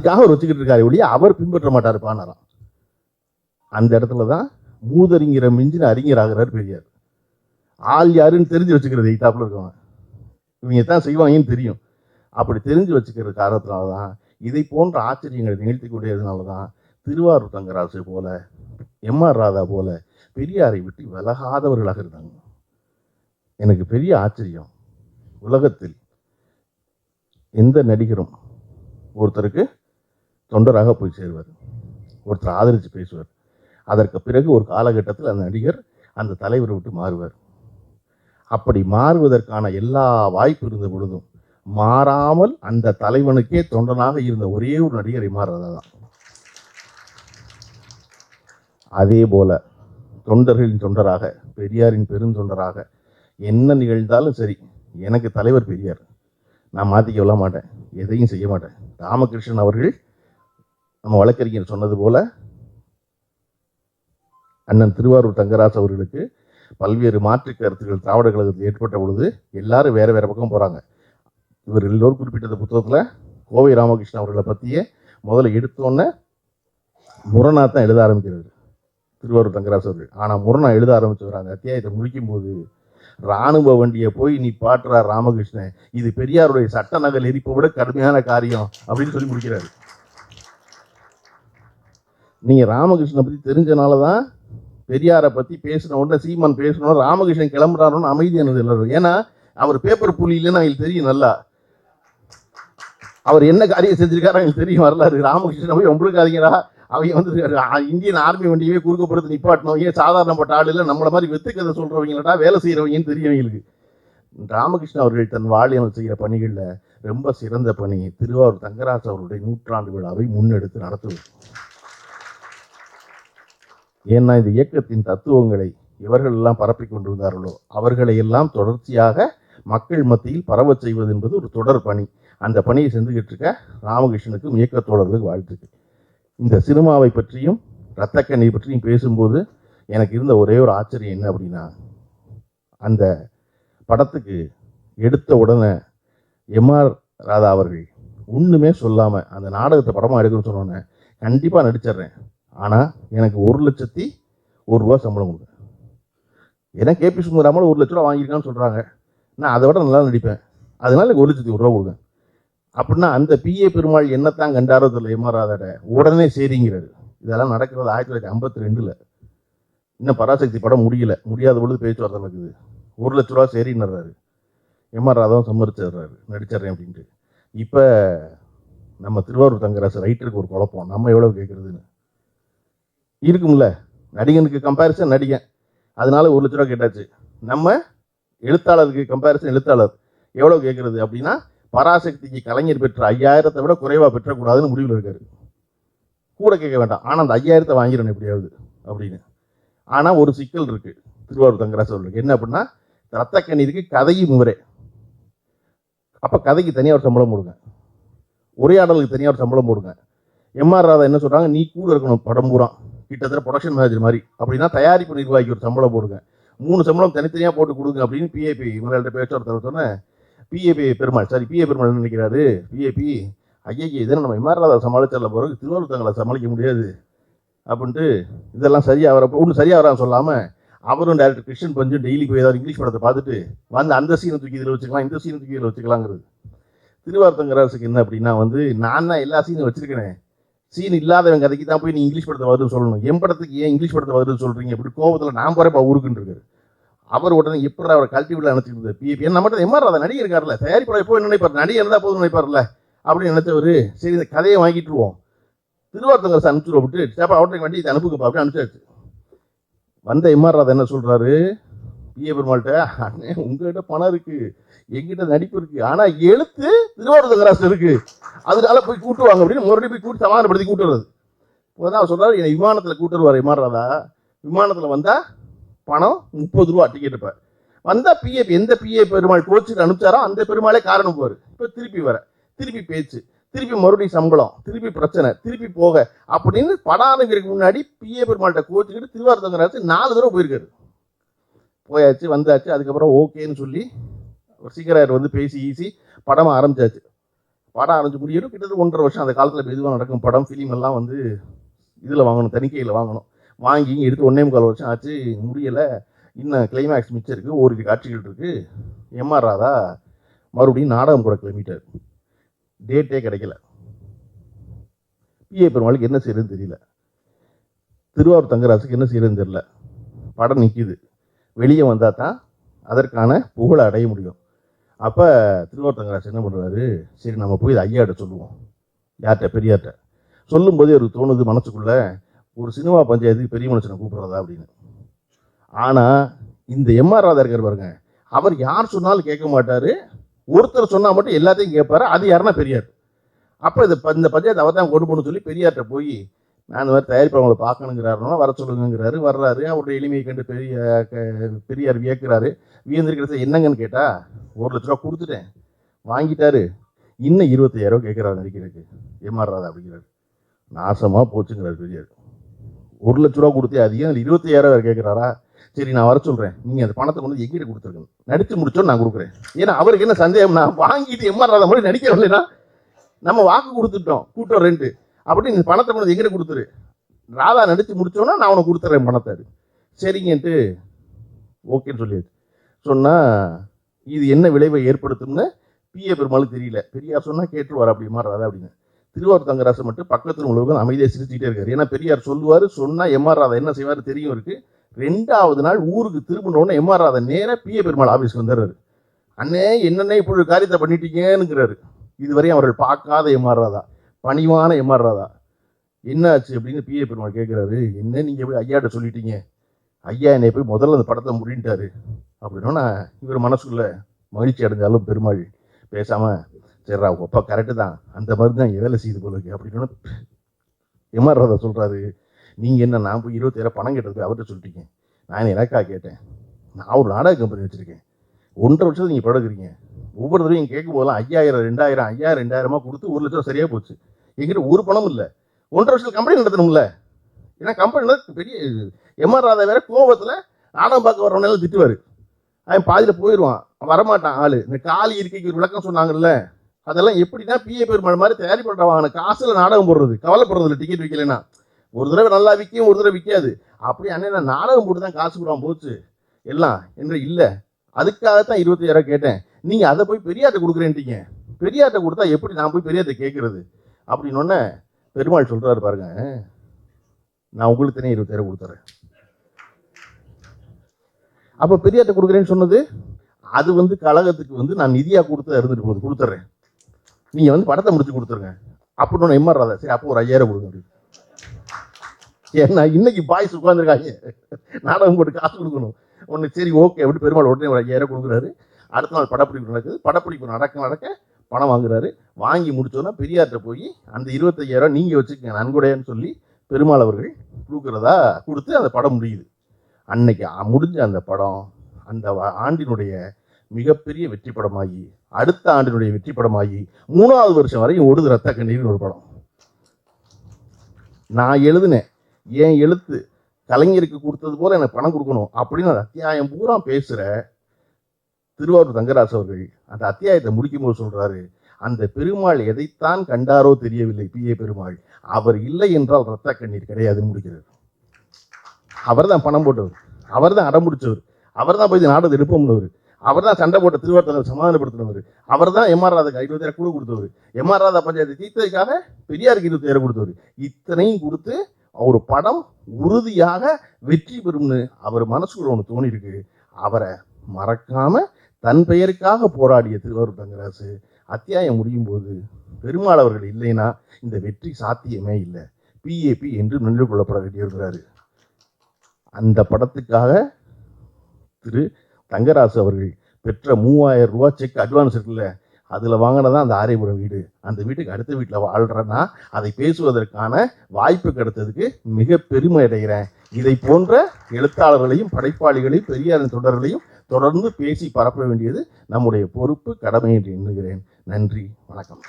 அதுக்காக அவர் வச்சுக்கிட்டு இருக்காரு ஒழிய அவர் பின்பற்ற மாட்டார் பானாராம். அந்த இடத்துல தான் மூதறிஞரை மிஞ்சின அறிஞர் ஆகிறார் பெரியார். ஆள் யாருன்னு தெரிஞ்சு வச்சுக்கிறது எய்தாப்புல இருக்கவங்க, இவங்க தான் செய்வாங்கன்னு தெரியும். அப்படி தெரிஞ்சு வச்சுக்கிற காரணத்தினால தான் இதை போன்ற ஆச்சரியங்களை நிகழ்த்தி கொண்டதுனால தான் திருவாரூர் தங்கராசு போல, எம்ஆர் ராதா போல பெரியாரை விட்டு விலகாதவர்களாக இருந்தாங்க. எனக்கு பெரிய ஆச்சரியம், உலகத்தில் எந்த நடிகரும் ஒருத்தருக்கு தொண்டராக போய் சேருவார், ஒருத்தர் ஆதரித்து பேசுவார், அதற்கு பிறகு ஒரு காலகட்டத்தில் அந்த நடிகர் அந்த தலைவரை விட்டு மாறுவார். அப்படி மாறுவதற்கான எல்லா வாய்ப்பு இருந்த பொழுதும் மாறாமல் அந்த தலைவனுக்கே தொண்டனாக இருந்த ஒரே ஒரு நடிகரை மாறுறதான். அதே போல தொண்டர்களின் தொண்டராக, பெரியாரின் பெருந்தொண்டராக என்ன நிகழ்ந்தாலும் சரி, எனக்கு தலைவர் பெரியார், நான் மாற்றிக்க மாட்டேன், எதையும் செய்ய மாட்டேன். ராமகிருஷ்ணன் அவர்கள் நம்ம வழக்கறிஞர் சொன்னது போல அண்ணன் திருவாரூர் தங்கராசு அவர்களுக்கு பல்வேறு மாற்று கருத்துக்கள் திராவிட கழகத்தில் ஏற்பட்ட பொழுது எல்லாரும் வேற வேற பக்கம் போகிறாங்க. இவர் எல்லோரும் குறிப்பிட்ட புத்தகத்தில் கோவை ராமகிருஷ்ணன் அவர்களை பற்றியே முதல்ல எடுத்தோன்னே முரணா தான் எழுத ஆரம்பிக்கிறார் திருவாரூர் தங்கராசு அவர்கள். ஆனால் முரணா எழுத ஆரம்பிச்சவர் அந்த அத்தியாயத்தை முடிக்கும் போது, இராணுவ வண்டியை போய் நீ பாட்டுறார் ராமகிருஷ்ணன், இது பெரியாருடைய சட்ட நகல் எரிப்பை விட கடுமையான காரியம் அப்படின்னு சொல்லி முடிக்கிறாரு. நீங்கள் ராமகிருஷ்ணனை பற்றி தெரிஞ்சனால தான் பெரியாரை பற்றி பேசின உடனே சீமான் பேசணும், ராமகிருஷ்ணன் கிளம்புறாருன்னு அமைதியானது எல்லாரும். ஏன்னா அவர் பேப்பர் புலி இல்லைன்னு அவங்களுக்கு தெரியும், நல்லா அவர் என்ன காரியம் செஞ்சிருக்காரு அவங்களுக்கு தெரியும் வரலாறு. ராமகிருஷ்ணன் போய் உங்களுக்கு அதிகரா அவங்க வந்து இந்தியன் ஆர்மி வண்டியவே குறுக்கப்படுத்தி நிப்பாட்டணும், ஏன் சாதாரணப்பட்ட ஆள் இல்லை, நம்மளை மாதிரி வெத்துக்கதை சொல்கிறவங்களடா வேலை செய்கிறவங்கன்னு தெரியும் அவங்களுக்கு. ராமகிருஷ்ணன் அவர்கள் தன் வாழ்க்கையில் செய்கிற பணிகளில் ரொம்ப சிறந்த பணி திருவாரூர் தங்கராசு அவருடைய 100ஆண்டு விழாவை முன்னெடுத்து நடத்துவது. ஏன்னா இந்த இயக்கத்தின் தத்துவங்களை இவர்கள் எல்லாம் பரப்பி கொண்டிருந்தார்களோ அவர்களை எல்லாம் தொடர்ச்சியாக மக்கள் மத்தியில் பரவ செய்வது என்பது ஒரு தொடர் பணி. அந்த பணியை செஞ்சுக்கிட்டு இருக்க ராமகிருஷ்ணனுக்கும் இயக்க தோழர்களுக்கு வாழ்த்துக்கள். இந்த சினிமாவை பற்றியும் இரத்தக்கண்ணீர் பற்றியும் பேசும்போது எனக்கு இருந்த ஒரே ஒரு ஆச்சரியம் என்ன அப்படின்னா, அந்த படத்துக்கு எடுத்த உடனே எம்ஆர் ராதா அவர்கள் ஒன்றுமே சொல்லாமல் அந்த நாடகத்தை படமாக எடுக்கணும்னு சொன்னோன்னே கண்டிப்பாக நடிச்சிட்றேன், ஆனால் எனக்கு 1,01,000 சம்பளம் கொடுங்க. ஏன்னா கேபி சுந்தராமல் 1 லட்ச ரூபா வாங்கியிருக்கான்னு சொல்கிறாங்க, நான் அதை விட நல்லா நடிப்பேன், அதனால எனக்கு 1,01,000 கொடுங்க அப்படின்னா அந்த பிஏ பெருமாள் என்னத்தான் கண்டாரோ தெரியல எம்ஆர் ராதாட உடனே சரிங்கிறாரு. இதெல்லாம் நடக்கிறது 1952. இன்னும் பராசக்தி படம் முடியாத பொழுது பேச்சுவார்த்தை நடக்குது. 1 லட்ச ரூபா சரின்னுறாரு, எம்ஆர் ராதாவும் சம்மதிச்சிடுறாரு, நடிச்சிட்றேன் அப்படின்ட்டு. இப்போ நம்ம திருவாரூர் தங்கராசு ரைட்டருக்கு ஒரு குழப்பம், நம்ம எவ்வளோ கேட்குறதுன்னு இருக்கும்ல. நடிகனுக்கு கம்பேரிசன் நடிகன், அதனால 1 லட்ச ரூபா கேட்டாச்சு. நம்ம எழுத்தாளருக்கு கம்பேரிசன் எழுத்தாளர் எவ்வளோ கேட்குறது அப்படின்னா, பராசக்திக்கு கலைஞர் பெற்ற 5,000 விட குறைவாக பெற்றக்கூடாதுன்னு முடிவில் இருக்காரு. கூட கேட்க வேண்டாம், ஆனால் அந்த 5,000 வாங்கிடணும் எப்படியாவது அப்படின்னு. ஆனால் ஒரு சிக்கல் இருக்குது திருவாரூர் தங்கராசு அவர்களுக்கு, என்ன அப்படின்னா இரத்தக்கண்ணீருக்கு கதையும் இவரே. அப்போ கதைக்கு தனியாக ஒரு சம்பளம் போடுங்க, உரையாடலுக்கு தனியாக ஒரு சம்பளம் போடுங்க. எம்ஆர் ராதா என்ன சொல்கிறாங்க, நீ கூட இருக்கணும் படம் பூரா, கிட்டத்தட்ட ப்ரொடக்ஷன் மேனேஜர் மாதிரி அப்படின்னா தயாரிப்பு நிர்வாகிக்கு ஒரு சம்பளம் போடுங்க, 3 சம்பளம் தனித்தனியாக போட்டு கொடுங்க அப்படின்னு பிஏபி இவங்கள்ட்ட பேச்சுவார்த்தை சொன்னேன். பிஏபி பெருமாள் பிஏ பெருமாள் என்ன நினைக்கிறாரு, பிஏபி ஐயா இதனை நம்ம எம்ஆர் ராதா சமாளிச்சிடல போகிறோம், திருவாரூர் தங்களை சமாளிக்க முடியாது அப்படின்ட்டு இதெல்லாம் சரியாக வர ஒன்றும் சரியாக வரான்னு சொல்லாமல் அவரும் டேரக்டர் கிருஷ்ணன் பஞ்சும் டெய்லி போய் ஏதாவது இங்கிலீஷ் படத்தை பார்த்துட்டு வந்து அந்த சீனை தூக்கி இதில் வச்சுக்கலாம், இந்த சீனை தூக்கி இதில் வச்சுக்கலாங்கிறது. திருவாரூர் தங்கராசுக்கு என்ன அப்படின்னா வந்து நான் தான் எல்லா சீனும் வச்சிருக்கேன், சீன் இல்லாதவன் கதைக்கு தான் போய் நீ இங்கிலீஷ் படத்தை வருதுன்னு சொல்லணும், என் படத்துக்கு ஏன் இங்கிலீஷ் படத்தை வருதுன்னு சொல்கிறீங்க அப்படி கோபத்தில் நான் போகிறப்ப ஊருக்குன்னு இருக்காரு. அவர் உடனே எப்படி அவரை கல்ட்டி விட நினச்சிருந்தது பிஏபி என்ன மட்டும் எம்ஆர் ராதா நடிகர் இருக்கார்ல, தயாரிப்பட எப்போ என்ன நினைப்பார், நடிகர் இருந்தால் போதும் நினைப்பார்ல அப்படின்னு நினைச்சவர். சரி இந்த கதையை வாங்கிட்டுருவோம், திருவாரூர் தங்கராசு அனுப்பிச்சுருவோம் விட்டு சேப்பா அவர்கிட்ட வண்டி இதை அனுப்புங்கப்பா அப்படின்னு அனுப்பிச்சாச்சு. வந்த எம்ஆர் ராதா என்ன சொல்கிறாரு பிஏ பெருமாள்கிட்ட, அண்ணே உங்ககிட்ட பணம் இருக்குது, எங்கிட்ட நடிப்பு இருக்குது, ஆனால் எழுத்து திருவாரூர் தங்கராசு இருக்குது, அதனால போய் கூட்டுவாங்க அப்படின்னு மறுபடியும் போய் கூட்டு சமாதானப்படுத்தி கூட்டு வருது. இப்போ தான் சொல்கிறார் என்னை விமானத்தில் கூட்டு வருவார் எம்ஆர் ராதா, விமானத்தில் வந்தால் பணம் 30 ரூபா டிக்கெட். இப்போ வந்தால் பிஏபி எந்த பிஏ பெருமாள் கோச்சுட்டு அனுப்பிச்சாரோ அந்த பெருமாளே காரணம் போவார். இப்போ திருப்பி வர, திருப்பி பேச்சு, திருப்பி மறுபடியும் சம்பளம், திருப்பி பிரச்சனை, திருப்பி போக அப்படின்னு படானுங்கிறதுக்கு முன்னாடி பிஏ பெருமாள்கிட்ட கோச்சுக்கிட்டு திருவாரூர் தங்கராசு 4 தடவை போயிருக்காரு. போயாச்சு வந்தாச்சு, அதுக்கப்புறம் ஓகேன்னு சொல்லி ஒரு சீக்கிரம் வந்து பேசி ஈசி படமாக ஆரம்பிச்சாச்சு. படம் ஆரம்பிச்சு முடியும் கிட்டத்தட்ட 1.5 வருஷம். அந்த காலத்தில் மெதுவாக நடக்கும் படம் ஃபிலிம் எல்லாம் வந்து இதில் வாங்கணும், தணிக்கையில் வாங்கணும். வாங்கி எடுத்து 1.25 வருஷம் ஆச்சு, முடியலை. இன்னும் கிளைமேக்ஸ் மிச்சம் இருக்குது, ஓரிரு காட்சிகள் இருக்குது. எம்ஆர் ராதா மறுபடியும் நாடகம் கூட கிளம்பிட்டார். டேட்டே கிடைக்கல. பிஏ பெருமாளுக்கு என்ன செய்யறதுன்னு தெரியல. திருவாரூர் தங்கராசுக்கு என்ன செய்யறதுன்னு தெரியல. படம் நிற்கிது. வெளியே வந்தால் தான் அதற்கான புகழை அடைய முடியும். அப்போ திருவாரூர் தங்கராசு என்ன பண்ணுறாரு, சரி நம்ம போய் ஐயாட்ட சொல்லுவோம். யார்கிட்ட? பெரியார்கிட்ட. சொல்லும்போதே அவருக்கு தோணுது மனசுக்குள்ளே, ஒரு சினிமா பஞ்சாயத்துக்கு பெரிய மனுஷனை கூப்பிட்றதா அப்படின்னு. ஆனால் இந்த எம்ஆர் ராதா இருக்கார் பாருங்க, அவர் யார் சொன்னாலும் கேட்க மாட்டார். ஒருத்தர் சொன்னால் மட்டும் எல்லாத்தையும் கேட்பார். அது யாருன்னா பெரியார். அப்போ இந்த பஞ்சாயத்து அவர் தான் கொண்டு போகணும்னு சொல்லி பெரியார்கிட்ட போய், நான் இந்த மாதிரி தயாரிப்பாளர்களை பார்க்கணுங்கிறாருன்னா வர சொல்லுங்கிறாரு. வர்றாரு. அவருடைய எளிமையை கண்டு பெரியார் வியக்கிறாரு. வியந்திருக்கிறத என்னங்கன்னு கேட்டால், 1 லட்ச ரூபா கொடுத்துட்டேன், வாங்கிட்டாரு, இன்னும் 25,000 கேட்குறாரு நடிக்கிறதுக்கு எம்ஆர் ராதா அப்படிங்கிறாரு. நாசமாக போச்சுங்கிறார் பெரியார். 1 லட்ச ரூபா கொடுத்தே அதிகம், 25,000 கேட்குறாரா? சரி நான் வர சொல்கிறேன், நீங்கள் அந்த பணத்தை கொண்டு எங்கிட்ட கொடுத்துருங்க, நடித்து முடிச்சோன்னு நான் கொடுக்குறேன். ஏன்னா அவருக்கு என்ன சந்தேகம்னா, வாங்கிட்டு எம்ஆர் ராதா மாதிரி நடிக்க வரலைன்னா நம்ம வாக்கு கொடுத்துட்டோம், கூட்டம் 2 அப்படின்னு இந்த பணத்தை கொண்டு எங்கிட்ட கொடுத்துரு, ராதா நடித்து முடிச்சோன்னா நான் உனக்கு கொடுத்துட்றேன் பணத்தை. சரிங்கன்ட்டு ஓகேன்னு சொல்லியாச்சு. சொன்னால் இது என்ன விளைவை ஏற்படுத்தும்னு பிஏ பெருமாளுக்கு தெரியல. பெரியார் சொன்னால் கேட்டுருவார் அப்படி ராதா அப்படின்னு. திருவாரூர் தங்கராசு மட்டும் பக்கத்தில் உள்ளவங்க அமைதியாக சிரிச்சுட்டே இருக்காரு. ஏன்னா பெரியார் சொல்லுவார், சொன்னால் எம்ஆர் ராதா என்ன செய்வார் தெரியும் இருக்கு. 2வது நாள் ஊருக்கு திரும்பினோடனே எம்ஆர் ராதா நேராக பிஏ பெருமாள் ஆஃபீஸ்க்கு வந்துடுறாரு. அண்ணே என்னென்ன இப்படி ஒரு காரியத்தை பண்ணிட்டீங்கன்னுங்கிறாரு. இதுவரையும் அவர்கள் பார்க்காத எம்ஆர் ராதா, பணிவான எம்ஆர் ராதா. என்னாச்சு அப்படின்னு பிஏ பெருமாள் கேட்குறாரு. என்ன நீங்கள் போய் ஐயாட்ட சொல்லிட்டீங்க, ஐயா என்னை போய் முதல்ல அந்த படத்தை முடின்ட்டாரு அப்படின்னா, இவர் மனசுக்குள்ள மகிழ்ச்சி அடைஞ்சாலும் பெருமாள் பேசாமல், சரிடா அப்பா கரெக்டு தான், அந்த மாதிரி தான் வேலை செய்து போல இருக்கு அப்படின்னு எம்ஆர் ராதா சொல்கிறாரு. நீங்கள் என்ன, நான் போய் 27 பணம் கேட்டது போய் அவர்கிட்ட சொல்லிட்டீங்க, நான் எனக்கா கேட்டேன், நான் ஒரு நாடக கம்பெனி வச்சுருக்கேன், 1.5 வருஷத்துக்கு நீங்கள் படகுறீங்க, ஒவ்வொரு தடவையும் கேட்கும் போதெல்லாம் 5,000 2,000 5,000 2,000 கொடுத்து 1 லட்சம் சரியாக போச்சு. எங்கிட்ட ஒரு பணம் இல்லை. 1.5 வருஷத்துக்கு கம்பெனி நடத்தணும்ல. ஏன்னா கம்பெனி பெரிய எம்ஆர் ராதா வேற கோபத்தில் நாடகம் பார்க்க வரவனால திட்டுவார். அவன் பாதியில் போயிடுவான், வரமாட்டான் ஆள். இந்த காலி இருக்கைக்கு ஒரு விளக்கம் சொன்னாங்கல்ல, அதெல்லாம் எப்படின்னா பிஏ பெருமாள் மாதிரி தயாரி பண்ணுறவாங்க காசில் நாடகம் போடுறது, கவலைப்படுறது இல்லை. டிக்கெட் விற்கலைன்னா ஒரு தடவை நல்லா விற்கும், ஒரு தடவை விற்காது. அப்படி அண்ணே நான் நாடகம் போட்டு தான் காசு போடாமல் போச்சு எல்லாம் என்று இல்லை. அதுக்காகத்தான் 25,000 கேட்டேன், நீங்கள் அதை போய் பெரியார்ட்ட கொடுக்குறேன்ட்டீங்க, பெரியார்ட்ட கொடுத்தா எப்படி நான் போய் பெரியார்ட்ட கேட்குறது அப்படின்னொன்னே பெருமாள் சொல்கிறாரு பாருங்க, நான் உங்களுக்கு தானே 25,000 கொடுத்துறேன். அப்போ பெரியார்ட்ட கொடுக்குறேன்னு சொன்னது அது வந்து கழகத்துக்கு நான் நிதியாக கொடுத்து இருந்துட்டு போகுது, கொடுத்துட்றேன், நீங்கள் படத்தை முடிச்சு கொடுத்துருங்க அப்படின்னு எம்ஆர் ராதா. சரி அப்போ ஒரு 5,000 கொடுங்க அப்படின்னு. ஏன்னா இன்னைக்கு பாய்ஸ் உட்காந்துருக்காங்க, நாடகம் போட்டு காசு கொடுக்கணும் ஒன்று. சரி ஓகே அப்படி பெருமாள் உடனே ஒரு 5,000 கொடுக்குறாரு. அடுத்த நாள் படப்பிடிப்பு நடக்குது. படப்பிடிப்பு நடக்க பணம் வாங்குறாரு. வாங்கி முடிச்சோன்னா பெரியார்கிட்ட போய் அந்த 25,000 நீங்கள் வச்சுக்கங்க நன்கொடைன்னு சொல்லி பெருமாள் அவர்கள் கொடுக்குறதா கொடுத்து அந்த படம் முடியுது. அன்னைக்கு முடிஞ்ச அந்த படம் அந்த ஆண்டினுடைய மிகப்பெரிய வெற்றி படமாகி, அடுத்த ஆண்டினுடைய வெற்றி படமாகி 3வது வருஷம் வரையும் ஓடுது ரத்த கண்ணீர்னு ஒரு படம். நான் எழுதுனேன், என் எழுத்து கலைஞருக்கு கொடுத்தது போல எனக்கு பணம் கொடுக்கணும் அப்படின்னு அந்த அத்தியாயம் பூரா பேசுகிற திருவாரூர் தங்கராசு அவர்கள் அந்த அத்தியாயத்தை முடிக்கும்போது சொல்கிறாரு, அந்த பெருமாள் எதைத்தான் கண்டாரோ தெரியவில்லை பிஏ பெருமாள், அவர் இல்லை என்றால் ரத்த கண்ணீர் கிடையாதுன்னு முடிக்கிறார். அவர் தான் பணம் போட்டவர், அவர் தான் அடம் முடிச்சவர், அவர் தான் போய் நாடகத்தை எடுப்போம்னவர், அவர் தான் சண்டை போட்ட திருவாரூர் சமாதானப்படுத்தினவர், அவர் தான் எம்ஆர் ராதாக்கு 25,000 கூட கொடுத்தவர், எம்ஆர் ராதா பஞ்சாயத்து தீர்த்ததுக்காக பெரியாருக்கு 25,000 கொடுத்தவர். இத்தனையும் கொடுத்து ஒரு படம் உறுதியாக வெற்றி பெறும்னு அவர் மனசுக்குள்ள ஒன்று தோணி இருக்கு. அவரை மறக்காம தன் பெயருக்காக போராடிய திருவாரூர் தங்கராசு அத்தியாயம் முடியும் போது பெருமாள் அவர்கள் இல்லைன்னா இந்த வெற்றி சாத்தியமே இல்லை, பிஏபி என்று நின்று கொள்ளப்பட வேண்டியிருக்கிறாரு. அந்த படத்துக்காக திரு தங்கராசு அவர்கள் பெற்ற 3,000 ரூபா செக் அட்வான்ஸ் இருக்குல்ல, அதில் வாங்கினதான் அந்த ஆரைபுரம் வீடு. அந்த வீட்டுக்கு அடுத்த வீட்டில் வாழ்கிறேன்னா அதை பேசுவதற்கான வாய்ப்பு கிடைத்ததுக்கு மிக பெருமை அடைகிறேன். இதை போன்ற எழுத்தாளர்களையும் படைப்பாளிகளையும் பெரியாரின் தொடர்களையும் தொடர்ந்து பேசி பரப்ப வேண்டியது நம்முடைய பொறுப்பு, கடமை என்று எண்ணுகிறேன். நன்றி, வணக்கம்.